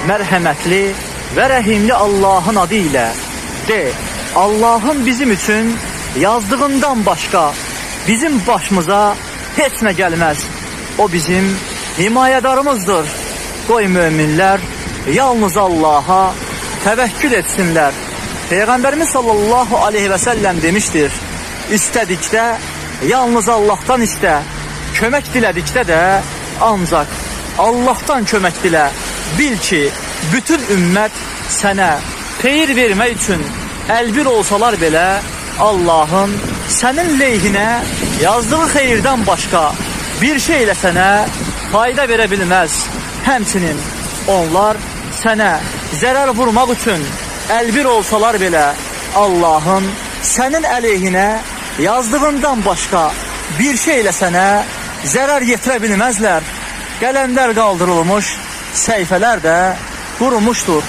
merhametli ve rəhimli Allah'ın adıyla de, Allah'ın bizim için yazdığından başka bizim başımıza hiç ne gelmez. O bizim himayedarımızdır. Qoy müminler yalnız Allah'a tevekkül etsinler. Peygamberimiz sallallahu aleyhi ve sellem demiştir: İstedikdə yalnız Allah'tan iste, kömək dilədikdə də ancak Allah'tan kömək dilə. Bil ki, bütün ümmət sənə xeyir vermək üçün əlbir olsalar belə, Allah'ın sənin lehine yazdığı xeyirdən başka bir şeylə sənə fayda verə bilməz. Həmçinin onlar sənə zərər vurmaq üçün əlbir olsalar belə, Allah'ın sənin əleyhinə yazdığından başka bir şeylə sənə zərər yetirə bilməzlər. Qələmlər qaldırılmış, səhifələr də qurumuşdur.